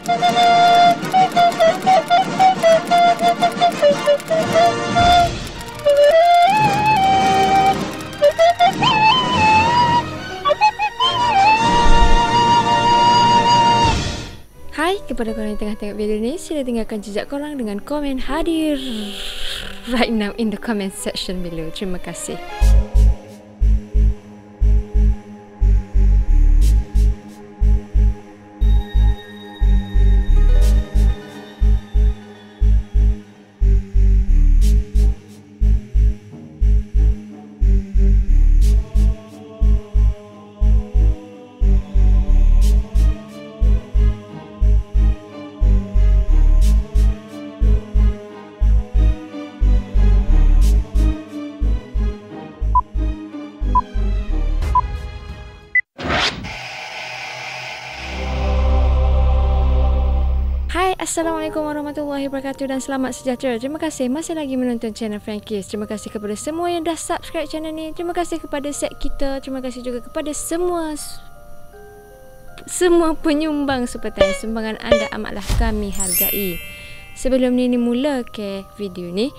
Hai kepada korang yang tengah tengok video ni, sila tinggalkan jejak korang dengan komen hadir right now in the comment section below. Terima kasih. Assalamualaikum warahmatullahi wabarakatuh dan selamat sejahtera. Terima kasih masih lagi menonton channel Frankies. Terima kasih kepada semua yang dah subscribe channel ni. Terima kasih kepada set kita. Terima kasih juga kepada semua penyumbang seperti sumbangan anda amatlah kami hargai. Sebelum ni mula ke video ni,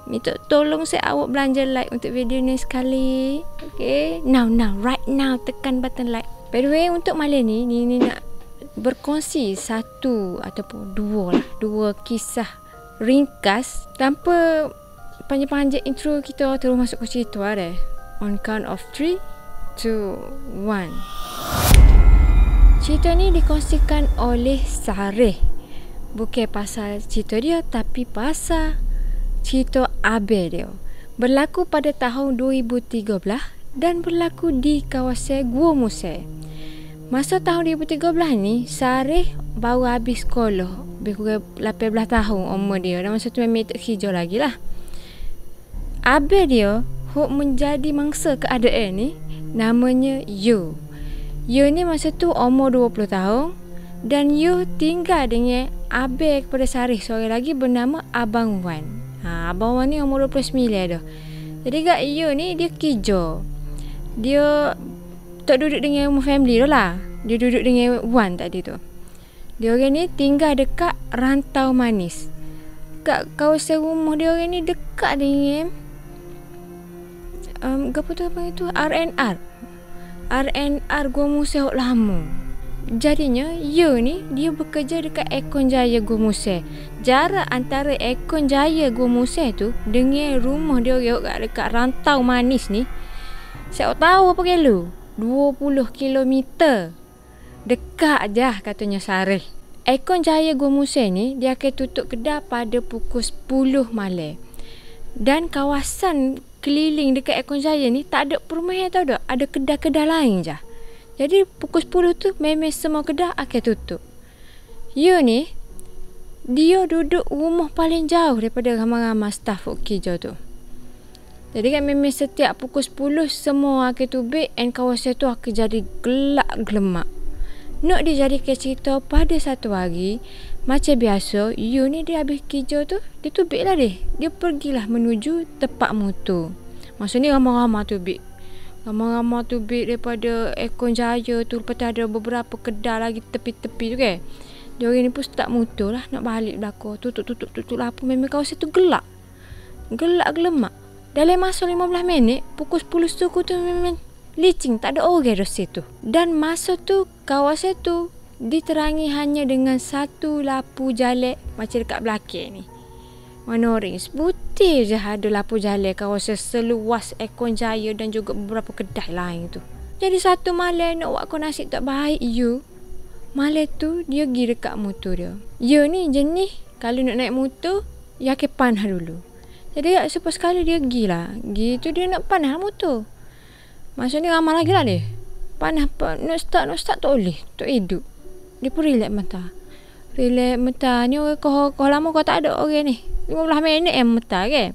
minta tolong saya awak belanja like untuk video ni sekali. Okay, now right now tekan button like. By the way, untuk malam ni nak berkongsi satu ataupun dua kisah ringkas tanpa panjang-panjang intro. Kita terus masuk ke cerita deh. On count of 3, 2, 1. Cerita ni dikongsikan oleh Sareh. Bukan pasal cerita dia, tapi pasal cerita Abel dia. Berlaku pada tahun 2013 dan berlaku di kawasan Gua Musai. Masa tahun 2013 ni, Sareh baru habis sekolah. Lebih kurang 18 tahun umur dia. Dan masa tu memang tak hijau lagi lah. Abang dia, hok menjadi mangsa keadaan ni, namanya Yu. Yu ni masa tu umur 20 tahun. Dan Yu tinggal dengan abang kepada Sareh seorang lagi bernama Abang Wan. Abang Wan ni umur 29 dah. Jadi kat Yu ni, dia hijau. Dia tak duduk dengan rumah family tu lah. Dia duduk dengan Wan tadi tu. Dia orang ni tinggal dekat Rantau Manis. Kat kawasan rumah dia orang ni dekat dengan apa tu apa itu? RNR Gua Musai hok lama. Jadinya Yu ni dia bekerja dekat Ekon Jaya Gua Musai. Jarak antara Ekon Jaya Gua Musai tu dengan rumah dia orang dekat Rantau Manis ni, saya tahu apa kilo? 20 kilometer. Dekat je katanya Sareh. Ekon Jaya Gua Musai ni dia akan tutup kedai pada pukul 10 malam. Dan kawasan keliling dekat Ekon Jaya ni tak ada perumahan tau tak. Ada kedai-kedai lain je. Jadi pukul 10 tu memang semua kedai akan tutup. Yu ni dia duduk rumah paling jauh daripada ramai-ramai staff kerja tu. Jadi kan memang setiap pukul 10 semua akan tubik dan kawasan tu akan jadi gelap gelemak. Nak dijadikan cerita pada satu hari, macam biasa, Yu ni dia habis kerja tu, dia tubik lah dia. Dia pergilah menuju tempat motor. Masa ni ramai-ramai tubik. Ramai-ramai tubik daripada Ekon Jaya tu. Lepas tu ada beberapa kedai lagi tepi-tepi tu kan. Dia orang ni pun start motor lah nak balik belakang. Tutup lampu. Memang kawasan tu gelap. Gelap gelemak. Dalam masa 15 minit, pukul 10 suku tu memang licin, tak ada orang di situ. Dan masa tu, kawasan tu diterangi hanya dengan satu lampu jalan macam dekat belakang ni. Warna orange. Putih je ada lampu jalan kawasan seluas Ekon Jaya dan juga beberapa kedai lain tu. Jadi satu malam nak buat kau nasib tak baik Yu. Malam tu dia pergi dekat motor dia. Yu ni jenis kalau nak naik motor, dia akan panah dulu. Jadi selepas sekali dia pergi lah. Gitu dia nak panah motor. Masa ni ramai lagi lah dia. Panah nak start tak boleh. Tak hidup. Dia pun relax mata. Ni orang kau lama kau tak ada orang ni. 15 minit mata kan.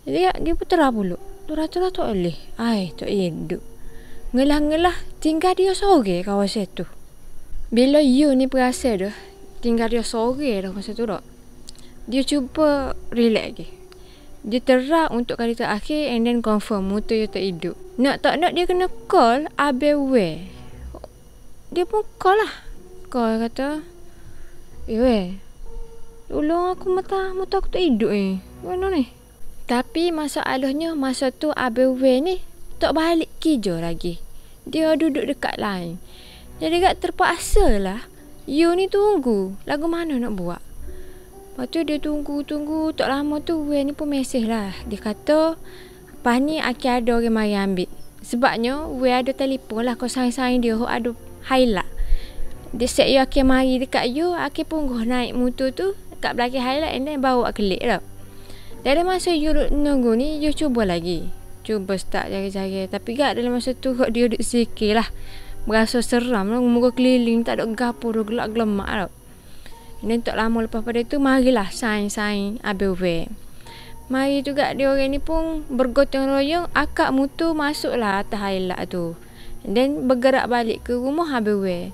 Jadi dia pun terah puluk. Terah tak boleh. Tak hidup. Ngelah tinggal dia sore kawasan tu. Bila Yu ni perasa dah tinggal dia sore dah masa tu tak. Dia cuba relax lagi. Dia terang untuk kali terakhir and then confirm motor dia tak hidup. Nak tak nak dia kena call Abel Wei. Dia pun call lah. Call kata, Weh. Tolong aku mata aku tak hidup ni. Mana ni? Tapi masalahnya masa tu Abang Wei ni tak balik kerja lagi. Dia duduk dekat lain. Jadi gak terpaksa lah. You ni tunggu. Lagu mana nak buat? Lepas tu dia tunggu. Tak lama tu Wei ni pun mesej lah. Dia kata, lepas ni Aki ada orang mari ambil. Sebabnya Wei ada telefon lah. Kau sayang-sayang dia. Ada highlight. Dia set you Aki mari dekat you. Aki pun naik motor tu kat belakang highlight. And then bawa kelik dah. Dalam masa you nunggu ni, you cuba lagi. Cuba start jari-jari. Tapi gak dalam masa tu dia duduk sikit lah. Berasa seram lah. Muka keliling. Tak ada gapo dah. Gelak-gelemak lah. Dan tak lama lepas pada tu, marilah saing-saing Abang Wei. Mari juga dia orang ni pun bergotong royong. Akak motor masuklah atas highlight tu. Dan bergerak balik ke rumah Abang Wei.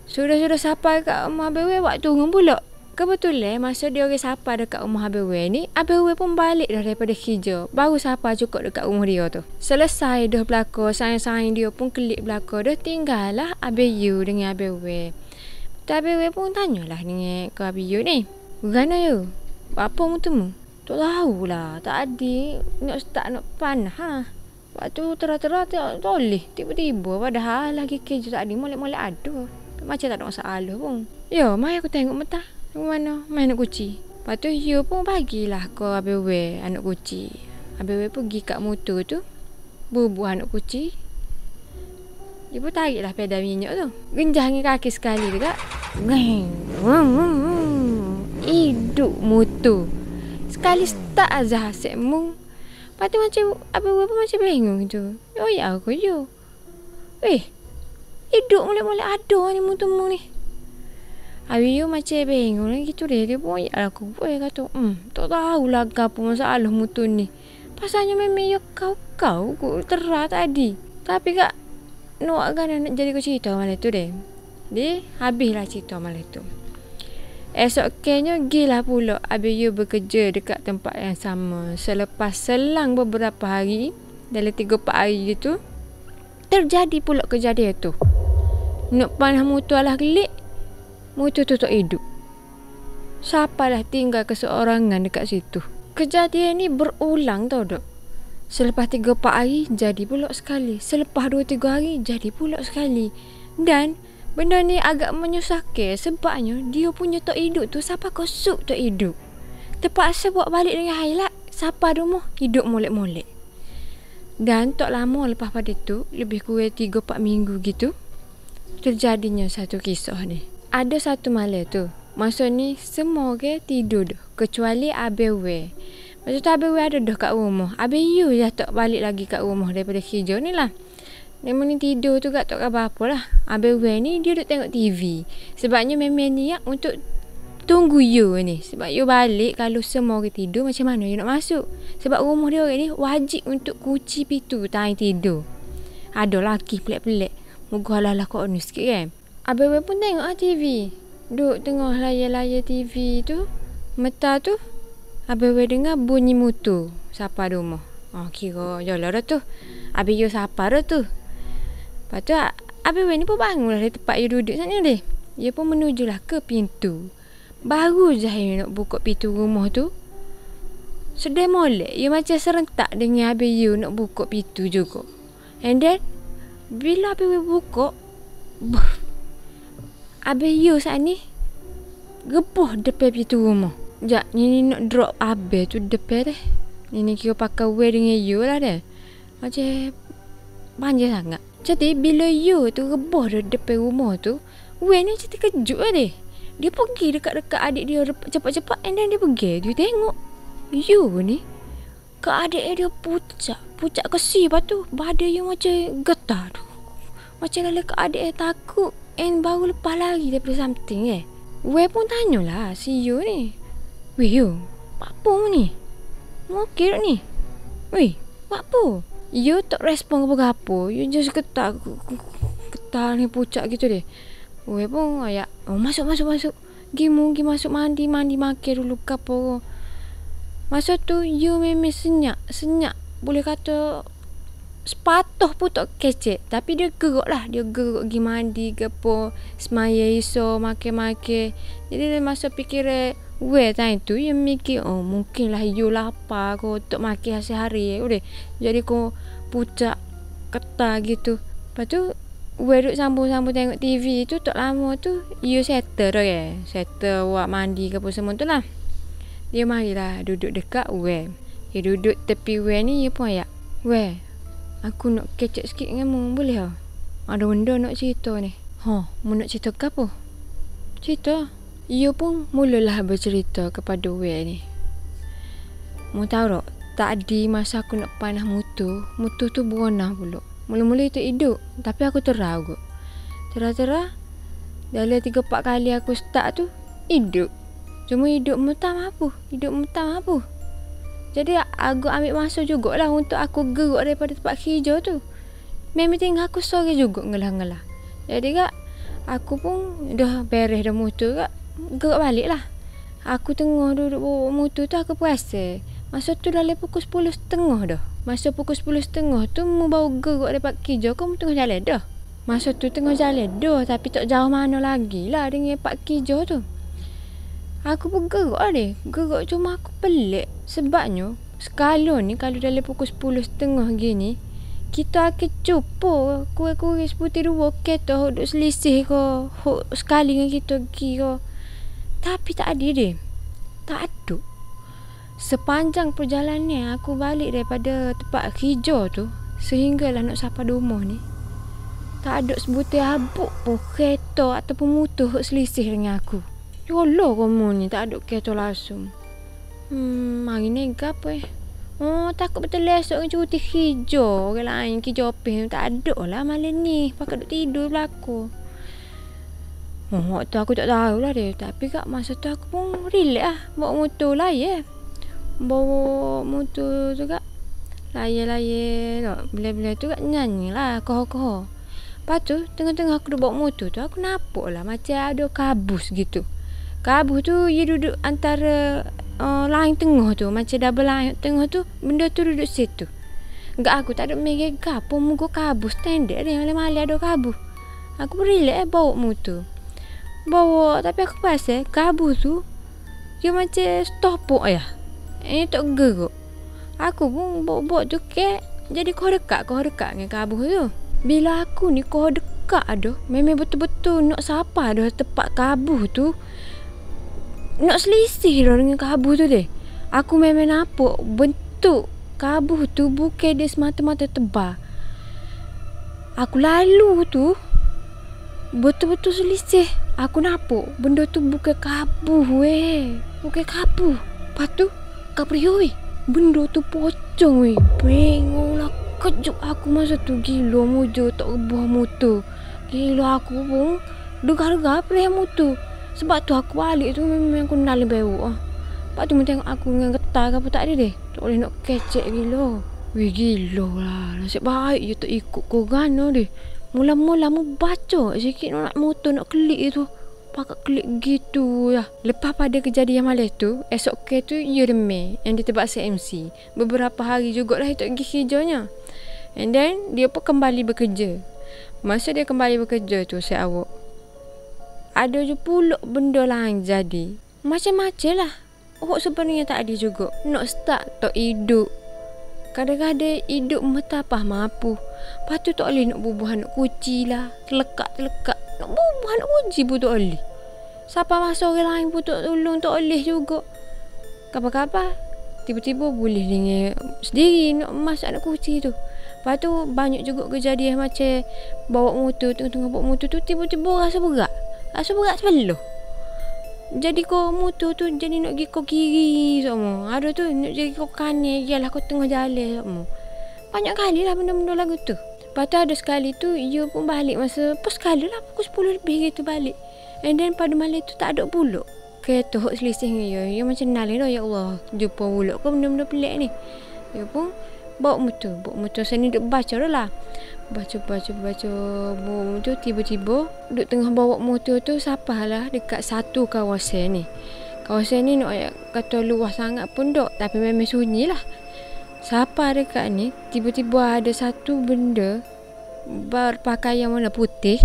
Sudah sampai kat rumah Abang Wei, waktu tunggu pula. Kebetulan masa dia orang sapa dekat rumah Abang Wei ni, Abang Wei pun balik dah daripada kerja. Baru sapa cukup dekat rumah dia tu. Selesai dah belakang, sayang-sayang dia pun kelip belakang. Dah tinggal lah Abang Yu dengan Abang Wei. Abang Wei pun tanyalah dengan ke Abang Yu ni. Bagaimana you? Apa mu temu? Tak tahulah. Tak ada. Nak start nak panah ha. Waktu terang-terang tak boleh. Tiba-tiba padahal lagi kerja tak ada. Molek-molek ada. Macam tak ada masalah pun. Ya, mari aku tengok mata. Mana main anak kucing. Lepas tu you pun bagilah ke Abang Wei anak kucing. Abang Wei pergi kat motor tu, bubuh anak kucing. Dia pun tariklah pedal minyak tu. Genjah dengan kaki sekali dekat. Hidup motor. Sekali start azah asyik mu. Lepas tu macam Abang Wei pun macam bingung tu. Oh ya aku you. Hidup molek-molek ada ni motor mu ni. Habis you macam bingung lah gitu deh. Dia pun ya aku pun kata tak tahulah apa masalah motor ni. Pasalnya memang you kau terah tadi. Tapi kak nak nak jadi kau cerita malam tu deh. Dia habislah cerita malam tu. Esoknya gila pula Abang you bekerja dekat tempat yang sama. Selepas selang beberapa hari, dalam 3-4 hari gitu, terjadi pula kejadian tu. Nak panah motor alah kelik, motor tu tak hidup. Siapalah tinggal keseorangan dekat situ. Kejadian ni berulang tau dok. Selepas 3-4 hari jadi pula sekali. Selepas 2-3 hari jadi pula sekali. Dan benda ni agak menyusahkan sebabnya dia punya tak hidup tu siapa kosuk tak hidup. Terpaksa buat balik dengan highlight. Siapa rumah hidup molek-molek. Dan tak lama lepas pada tu, lebih kurang 3-4 minggu gitu, terjadinya satu kisah ni. Ada satu malam tu, masa ni semua orang tidur dah, kecuali Abang Wei. Masa tu Abang Wei ada dah kat rumah. Abang Yu je tak balik lagi kat rumah daripada kerja ni lah. Memang ni tidur tu kat tak apa-apa lah. Abang Wei ni dia duduk tengok TV. Sebabnya memang niat untuk tunggu you ni. Sebab you balik, kalau semua orang tidur, macam mana you nak masuk? Sebab rumah dia orang ni wajib untuk kunci pintu time tidur. Ada lelaki pelik-pelik. Moga lah kau ni sikit kan. Abang Wei pun tengok lah TV. Duduk tengah layar-layar TV tu. Mata tu Abang Wei dengar bunyi motor. Siapa ada rumah? Kira jalan dah tu. Abang you siapa dah tu? Lepas tu Abang Wei ni pun bangun lah dari tempat you duduk sana deh. Dia pun menujulah ke pintu. Baru je you nak buka pintu rumah tu, sedih molek. You macam serentak dengan Abang you nak buka pintu juga. And then bila Abang Wei buka, Abang you saat ni gebuh depan pintu rumah. Sekejap, ni nak drop Abang tu depan deh. Ni kira pakai Wei dengan you lah deh. Macam panjang sangat. Jadi bila you tu gebuh depan rumah tu, Wei ni macam terkejut lah deh. Dia pergi dekat-dekat adik dia cepat-cepat. And then dia pergi. Dia tengok you ni ke adik dia pucat kesi. Lepas tu badan you macam getar tu. Macam lala ke adik dia takut. And baru lepas lari daripada something Wei pun tanyalah si you ni. Wei you, apa ni? Mu okey tak ni? Wei, apa? You tak respon apa-apa. You just getar ni pucat gitu deh. Wei pun ayak, masuk. Gi masuk mandi makan dulu ke apa. Masa tu you memang senyap. Boleh kata sepatuh pun tak kecek. Tapi dia gerok lah. Dia gerok pergi mandi ke apa. Semaya iso makan-makan. Jadi dia masa fikir time tu dia mikir mungkin lah you lapar kau untuk makan sehari. Udah. Jadi kau pucak ketar gitu. Lepas tu duduk sambung-sambung tengok TV tu tak lama tu you settle dah ya. Settle buat mandi ke apa semua tu lah. Dia marilah duduk dekat dia duduk tepi ni dia pun ayak. Aku nak kecek sikit dengan mu, boleh tak? Ada benda nak cerita ni. Mu nak cerita ke apa? Cerita. Ia pun mulalah bercerita kepada ni. Mu tahu tak? Tadi masa aku nak panah mutu tu beronah pula. Mula-mula itu hidup, tapi aku terau kot. Terah-terah, dalam 3-4 kali aku start tu, hidup. Cuma hidup mutam apa? Jadi aku ambil masa jugalah untuk aku geruk daripada tempat hijau tu. Memang tinggal aku sore juga ngelah-ngelah. Jadi kak, aku pun dah beres dah motor kak. Geruk balik lah. Aku tengah duduk bawa motor tu aku puasa. Masa tu dah pukul 10.30 dah. Masa pukul 10.30 tu mu bawa geruk daripada hijau kau tengah jalan dah. Masa tu tengah jalan dah tapi tak jauh mana lagi lah dengan Pak Hijau tu. Aku pun geruk lah dia. Geruk cuma aku pelik. Sebabnya, sekalon ni kalau dalam pukul 10.30 gini, kita akan cuba kurang-kurang sebutir 2 kereta duduk selisih ke. Sekali dengan kita pergi ke. Tapi tak ada dia. Tak ada. Sepanjang perjalanan aku balik daripada tempat hijau tu, sehinggalah nak sampai rumah ni, tak ada sebutir habuk pun kereta ataupun motor selisih dengan aku. Ya Allah kamu ni tak ada kereta langsung. Hari ni apa takut betul esok dengan cuti hijau. Orang lain hijau pin tak ada lah malam ni. Pakai duduk tidur belakang. Waktu aku tak tahu lah dia. Tapi kat masa tu aku pun relax lah. Bawa motor layan. Bawa motor tu kat layan. Bila-bila tu kat nyanyi lah. Koho-koho. Lepas tu tengah-tengah aku bawa motor tu, aku nampak lah macam ada kabus gitu. Kabus tu dia duduk antara line tengah tu. Macam double line tengah tu. Benda tu duduk situ. Enggak, aku tak ada mikir apa muka kabus. Standard ni malam-malam ada kabus. Aku relax bawa motor. Tapi aku pasal kabus tu dia macam stopok ya. Ini tak geruk. Aku pun bawa tu ke. Jadi kau dekat dengan kabus tu. Bila aku ni kau dekat dah, memang betul-betul nak sapa dah tempat kabus tu. Nak selisih dah dengan kabus tu deh. Aku memang nampak bentuk kabus tu bukan dia semata-mata tebal. Aku lalu tu betul-betul selisih. Aku nampak benda tu bukan kabus bukan kabus. Lepas tu kaprioi. Benda tu pocong Bengong lah. Kejut aku masa tu. Gila muja tak rebuah motor. Gila aku pun degar-degar perih motor. Sebab tu aku balik tu memang aku nalin bewok. Lepas tu tengok aku dengan getar ke apa tak ada deh. Tak boleh nak kecek gila. Gila lah. Nasib baik je tak ikut korang deh. Mula-mula mu baca sikit nak motor nak klik tu. Pakai klik gitu ya. Lepas pada kejadian malam tu, esok ke tu dia remeh yang dia tebak CMC. Beberapa hari jugalah dia tak pergi hijaunya. And then dia pun kembali bekerja. Masa dia kembali bekerja tu saya awak. Ada je pula benda lain jadi. Macam-macam lah. Sebenarnya tak ada juga. Nak start tak hidup. Kadang-kadang hidup metapah mampu. Lepas tu tak boleh nak bubuh anak kuci lah. Terlekat. Nak bubuh anak kuci pun tak boleh. Siapa masa orang lain pun tak tolong tak boleh juga. Kapan-kapan tiba-tiba boleh dengan sendiri nak masak anak kuci tu. Lepas tu banyak juga kejadian macam bawa motor, tengah-tengah bawa motor tu tiba-tiba rasa berat. Rasa berat sebelah. Jadi kau motor tu jadi nak pergi kau kiri semua. Ada tu nak jadi kau kanan. Yalah kau tengah jalan semua. Banyak kali lah benda-benda lagu tu. Lepas tu ada sekali tu ia pun balik masa pas sekali lah pukul 10 lebih gitu balik. And then pada malam tu tak ada pula kereta hok selisih dengan ia. Ia macam nalih dah. Ya Allah jumpa pula kau benda-benda pelik ni. Ia pun bawa motor saya ni duk baca dah lah. Baca motor tiba-tiba duk tengah bawa motor tu sapalah dekat satu kawasan ni. Kawasan ni nak kata luas sangat pun tak, tapi memang sunyi lah. Siapa dekat ni tiba-tiba ada satu benda berpakaian warna putih,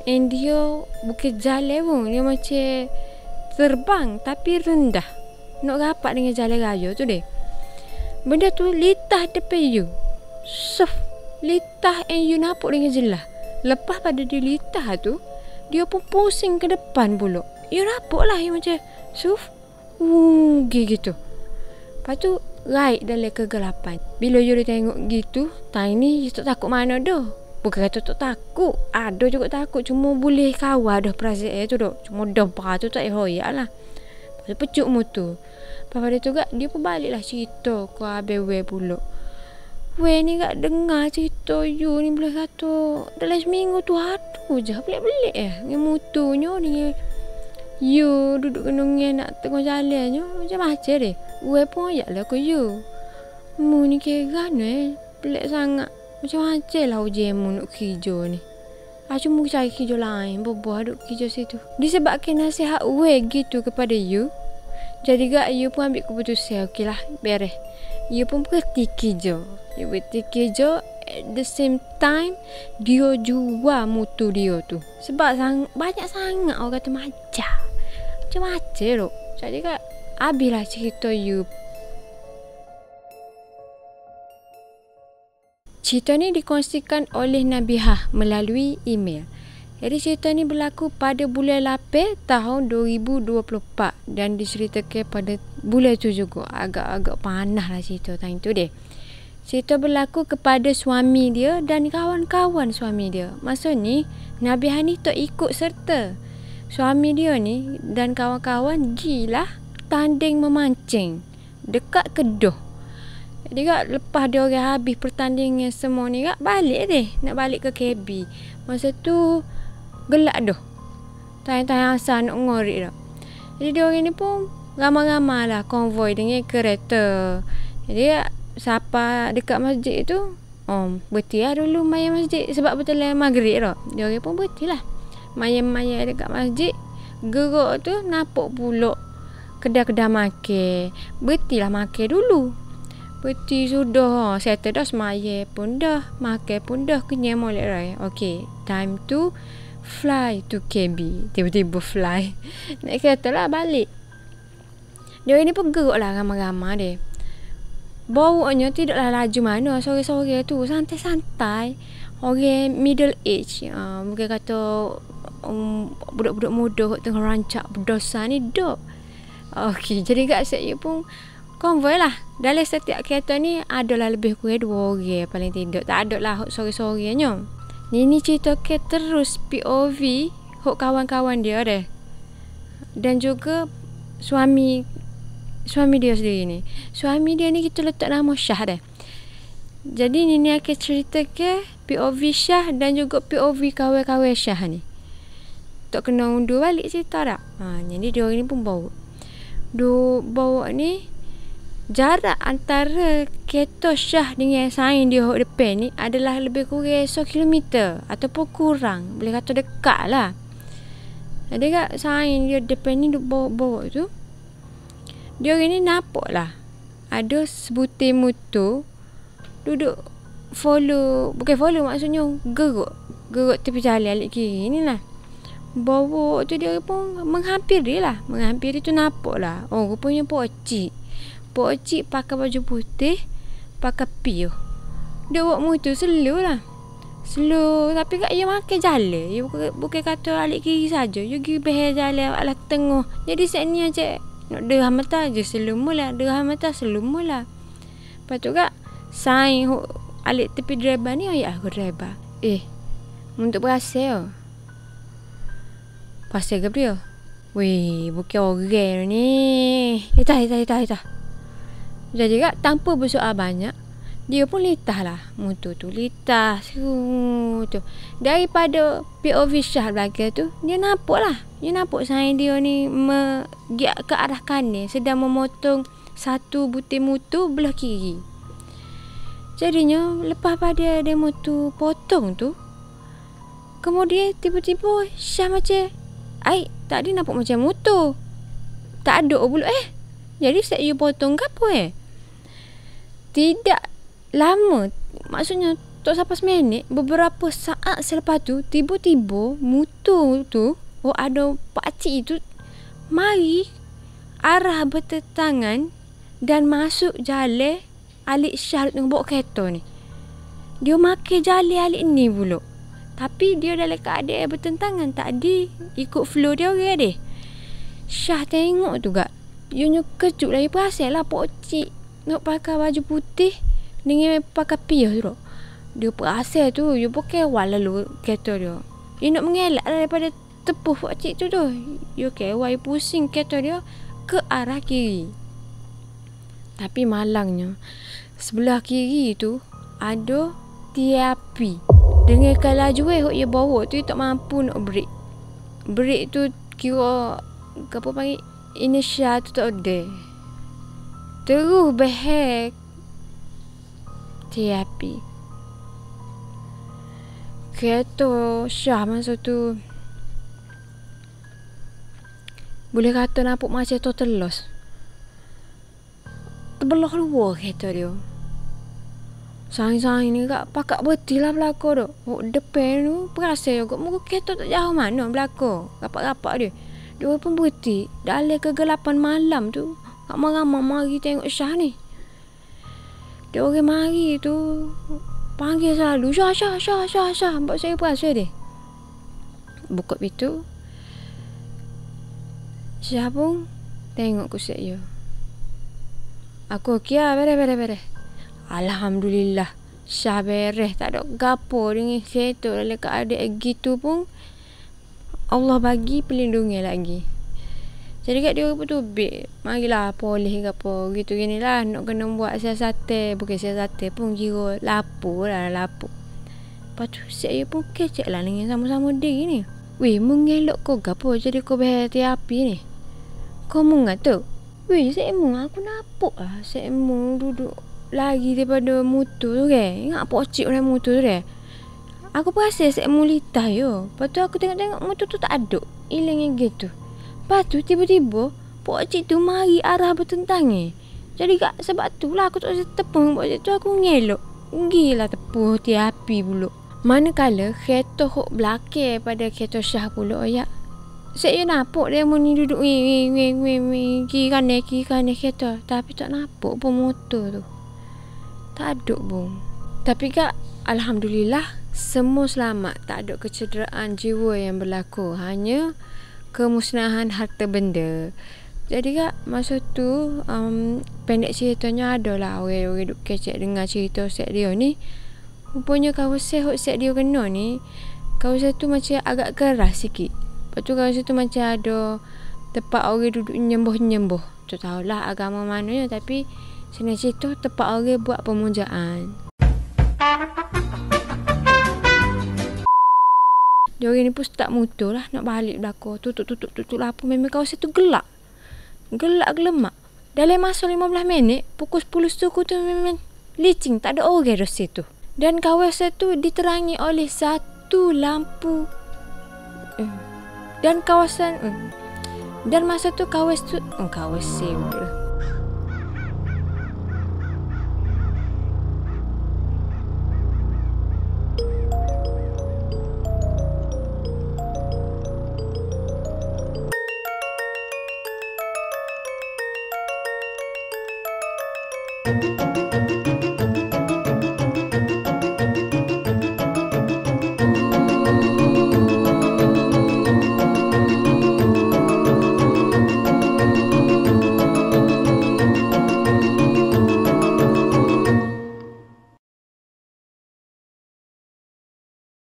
and dia bukan jalan pun, dia macam terbang tapi rendah nak rapat dengan jalan raya tu deh. Benda tu litah depan you. Litah, and you nampak dengan jelas. Lepas pada dia litah tu, dia pun pusing ke depan pula. You nampak lah you macam gitu. Lepas tu right dalam kegelapan. Bila you tengok gitu, time ni you tak takut mana dah. Bukan kata tak takut, ada juga takut, cuma boleh kawal dah perasaan tu dah. Cuma debar tu tak hoyak lah. Lepas tu pecuk motor. Lepas pada tu dia pun balik lah cerita ke Abang Wei pula. Wei ni dengar cerita you ni, boleh kata dalam seminggu tu aduh je pelik-pelik dengan motornya, dengan you duduk kenungan nak tengah jalannya macam-macam deh. Wei pun ayak lah ke you. Mu ni kira pelik sangat. Macam-macam lah ujian mu nak kerja ni. Cuma cari kerja lain, boboh duduk kerja situ. Disebabkan nasihat Wei gitu kepada you, jadi you pun ambil keputusan, okey lah, beres. You pun berhenti kerja. You berhenti kerja, at the same time dia jual motor dia tu. Sebab banyak sangat orang kata macam-macam tu. Jadi habislah cerita you. Cerita ni dikongsikan oleh Nabihah melalui email. Jadi cerita ni berlaku pada bulan 8 tahun 2024 dan diceritakan pada bulan tu juga. Agak-agak panas lah cerita time tu deh. Cerita berlaku kepada suami dia dan kawan-kawan suami dia. Masa ni Nabihah ni tak ikut serta. Suami dia ni dan kawan-kawan gilah tanding memancing dekat Kedah. Jadi lepas dia orang habis pertandingan semua ni balik deh. Nak balik ke KB. Masa tu gelap dah. Tanya-tanya asal nak ngorek dah. Jadi dia orang ni pun ramai-ramai lah konvoi dengan kereta. Jadi siapa dekat masjid tu, berhenti lah dulu mayat masjid. Sebab betul lah maghrib dah. Dia orang pun berhenti lah mayat-mayat dekat masjid. Gerak tu nampak pula kedai-kedai makan. Berhenti lah makan dulu. Berhenti sudah. Settle dah, semaya pun dah, makan pun dah, kenyang molek rai. Okay, time tu fly to KB. Tiba-tiba fly. Naik kereta lah balik. Dia ni pun geruk lah ramai-ramai dia. Bawanya tidaklah laju mana. Sore-sore tu santai-santai. Orang middle age. Bukan kata budak-budak muda tengah rancak berdosa ni dok. Okay, jadi kat saya pun konvoi lah. Dalam setiap kereta ni adalah lebih kurang 2 orang paling tidak. Tak ada lah sore-sorenya. Ni cerita ke terus POV hok kawan-kawan dia deh. Dan juga suami dia sendiri ni. Suami dia ni kita letak nama Syah deh. Jadi ni akan cerita ke POV Syah dan juga POV kawan-kawan Syah ni. Tak kena undur balik cerita tak? Jadi dia orang ni pun bawa ni jarak antara kereta Syah dengan sain dia hok depan ni adalah lebih kurang 100 km ataupun kurang. Boleh kata dekat lah. Jadi sain dia depan ni duk bawa tu, dia orang ni nampak lah ada sebutir motor duduk bukan follow maksudnya geruk tepi jalan alik kiri ni lah. Bawa tu dia pun menghampiri lah. Menghampiri tu nampak lah, rupanya Pak Cik pakai baju putih, pakai piuh. Dia buat motor slow lah. Slow tapi dia makan jalan. Dia bukan kata alik kiri saja. Dia pergi behar jalan alah tengah. Jadi set ni aja nak derah mata je slow mula. Derah mata slow mula. Lepas tu sain alik tepi driver ni ayah aku driver. Untuk berhasil. Pasal ke dia? Weh, bukan orang ni. Litah. Jadi tanpa bersoal banyak, dia pun litah lah. Motor tu litah tu. Daripada POV Syah belakang tu, dia nampak lah. Dia nampak sain dia ni ke arah kanan sedang memotong satu butir motor belah kiri. Jadinya lepas pada dia motor potong tu, kemudian tiba-tiba Syah macam tadi nampak macam motor tak ada pula. Jadi saya potong ke apa Tidak lama, maksudnya tak sampai seminit, beberapa saat selepas tu, tiba-tiba motor tu, ada pakcik itu mari arah bertentangan dan masuk jalan Alik Syah tengah bawa kereta ni. Dia makan jalan Alik ni pula. Tapi dia dalam keadaan bertentangan, tak ada ikut flow dia orang dia. Syah tengok tu gak. Dia kejut lah, dia perasan lah pakcik nak pakai baju putih dengan pakai piah tu. Dia perasan tu, dia pun kewal lalu kereta dia. Dia nak mengelak daripada tepuh pakcik tu. Dia kewal, dia pusing kereta dia ke arah kiri. Tapi malangnya, sebelah kiri tu ada tiang api. Dengan laju dia bawa tu, dia tak mampu nak break. Break tu kira apa panggil, inertia tu tak ada. Terus behek tiang api. Kereta Syah masa tu boleh kata nampak macam tu terlos. Terbelah luar kereta dia. Saing-saing ni kak pakak betul lah belakang tu. Depan tu perasan juga muka kereta tak jauh mana belakang. Rapak-rapak dia. Dia pun betul. Dalam kegelapan malam tu, kak ramai mari tengok Syah ni. Dia orang mari tu panggil selalu, Syah. Buat saya perasan dia. Buka pintu. Syah pun tengok kusik dia. Aku okey lah, beres. Alhamdulillah, Syah beres. Tak ada gapo dengan kereta dalam keadaan gitu pun. Allah bagi pelindungi lagi. Jadi kat dia pun tu marilah polis ke apa gitu gini lah. Nak kena buat siasatan. Bukan siasatan pun kira lapor lah. Lepas tu saya pun kecek lah dengan sama-sama dia ni. Weh, mengelok kau ke apa jadi kau berhati api ni? Kau mungat tu? Weh, saya aku nampak lah. Saya duduk lagi daripada motor tu kan. Ingat pocik orang motor tu kan. Aku perasan saya litah yo. Lepas tu aku tengok-tengok motor tu tak ada. Hilang yang gitu. Lepas tu tiba-tiba pocik tu mari arah bertentangan. Jadi kak sebab tu lah aku tak bisa tepung pocik tu, aku ngelok. Gila tepuh tiang api pula. Manakala kereta hok belakang pada kereta Syah pula ya. Saya nampak dia ni duduk kiri kanan kereta. Tapi tak nampak pun motor tu. Tak ada pun. Tapi kak, alhamdulillah semua selamat. Tak ada kecederaan jiwa yang berlaku. Hanya kemusnahan harta benda. Jadi kak, masa tu pendek ceritanya adalah orang-orang duk kecek dengar cerita set dia ni. Rupanya kawasan hok set dia kena ni, kawasan tu macam agak keras sikit. Lepas tu kawasan tu macam ada tempat orang duduk nyembuh-nyembuh. Tak tahulah agama mananya, tapi senang cerita tempat orang buat pemujaan. Dia orang ni pun start motor lah nak balik belakang. Tutup lampu. Memang kawasan tu gelap. Gelap-gelemak. Dalam masa 15 minit, pukul 10 suku tu memang licin. Tak ada orang di situ. Dan kawasan tu diterangi oleh satu lampu. Dan kawasan dan masa tu kawasan